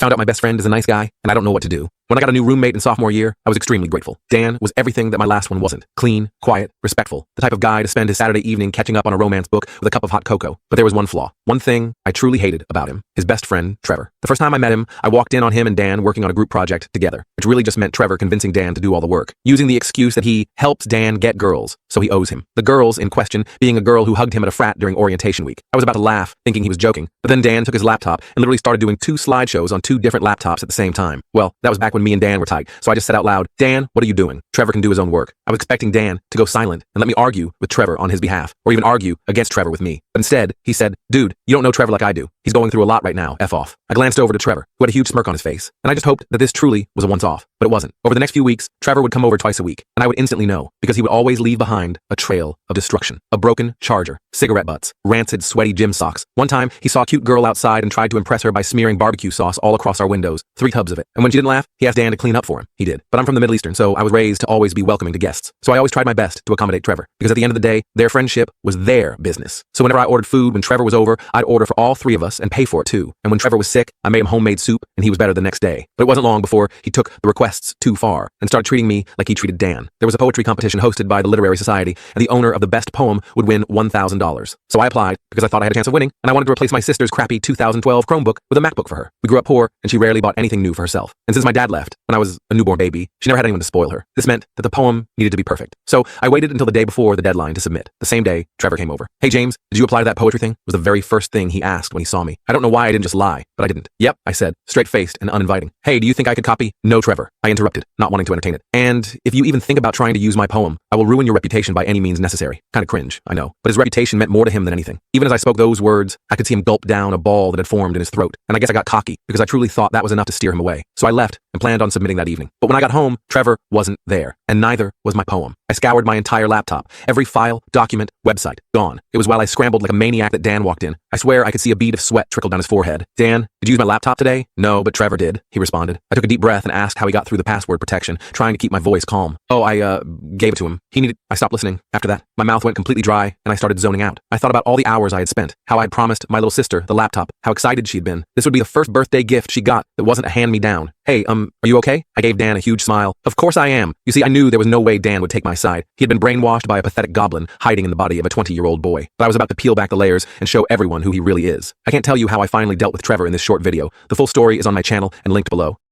found out my best friend is a nice guy, and I don't know what to do. When I got a new roommate in sophomore year, I was extremely grateful. Dan was everything that my last one wasn't. Clean, quiet, respectful. The type of guy to spend his Saturday evening catching up on a romance book with a cup of hot cocoa. But there was one flaw. One thing I truly hated about him. His best friend, Trevor. The first time I met him, I walked in on him and Dan working on a group project together, which really just meant Trevor convincing Dan to do all the work, using the excuse that he helped Dan get girls, so he owes him. The girls in question being a girl who hugged him at a frat during orientation week. I was about to laugh, thinking he was joking, but then Dan took his laptop and literally started doing 2 slideshows on 2 different laptops at the same time. Well, that was back when me and Dan were tight, so I just said out loud, "Dan, what are you doing? Trevor can do his own work." I was expecting Dan to go silent and let me argue with Trevor on his behalf, or even argue against Trevor with me. But instead, he said, "Dude, you don't know Trevor like I do. He's going through a lot right now, F off." I glanced over to Trevor, who had a huge smirk on his face, and I just hoped that this truly was a once-off, but it wasn't. Over the next few weeks, Trevor would come over twice a week, and I would instantly know, because he would always leave behind a trail of destruction. A broken charger, cigarette butts, rancid, sweaty gym socks. One time, he saw a cute girl outside and tried to impress her by smearing barbecue sauce all across our windows, 3 tubs of it. And when she didn't laugh, he asked Dan to clean up for him. He did. But I'm from the Middle Eastern, so I was raised to always be welcoming to guests. So I always tried my best to accommodate Trevor, because at the end of the day, their friendship was their business. So whenever I ordered food when Trevor was over, I'd order for all 3 of us and pay for it too. And when Trevor was sick, I made him homemade soup, and he was better the next day. But it wasn't long before he took the requests too far and started treating me like he treated Dan. There was a poetry competition hosted by the Literary Society, and the owner of the best poem would win $1,000. So I applied because I thought I had a chance of winning, and I wanted to replace my sister's crappy 2012 Chromebook with a MacBook for her. We grew up poor, and she rarely bought anything new for herself. And since my dad left when I was a newborn baby, she never had anyone to spoil her. This meant that the poem needed to be perfect. So I waited until the day before the deadline to submit. The same day, Trevor came over. "Hey James, did you apply to that poetry thing?" was the very first thing he asked when he saw me. I don't know why I didn't just lie, but I didn't. "Yep," I said, straight-faced and uninviting. "Hey, do you think I could copy?" "No, Trevor," I interrupted, not wanting to entertain it. "And if you even think about trying to use my poem, I will ruin your reputation by any means necessary." Kinda cringe, I know, but his reputation meant more to him than anything. Even as I spoke those words, I could see him gulp down a ball that had formed in his throat, and I guess I got cocky because I truly thought that was enough to steer him away. So I left and planned on submitting that evening. But when I got home, Trevor wasn't there, and neither was my poem. I scoured my entire laptop, every file, document, website, gone. It was while I scrambled like a maniac that Dan walked in. I swear I could see a bead of sweat trickle down his forehead. "Dan, did you use my laptop today?" "No, but Trevor did," he responded. I took a deep breath and asked how he got through the password protection, trying to keep my voice calm. "Oh, I gave it to him. He needed—" I stopped listening. After that, my mouth went completely dry, and I started zoning out. I thought about all the hours I had spent, how I'd promised my little sister the laptop, how excited she'd been. This would be the first birthday gift she got that wasn't a hand-me-down. "Hey, are you okay?" I gave Dan a huge smile. "Of course I am." You see, I knew there was no way Dan would take my side. He had been brainwashed by a pathetic goblin hiding in the body of a 20-year-old boy. But I was about to peel back the layers and show everyone who he really is. I can't tell you how I finally dealt with Trevor in this short video. The full story is on my channel and linked below.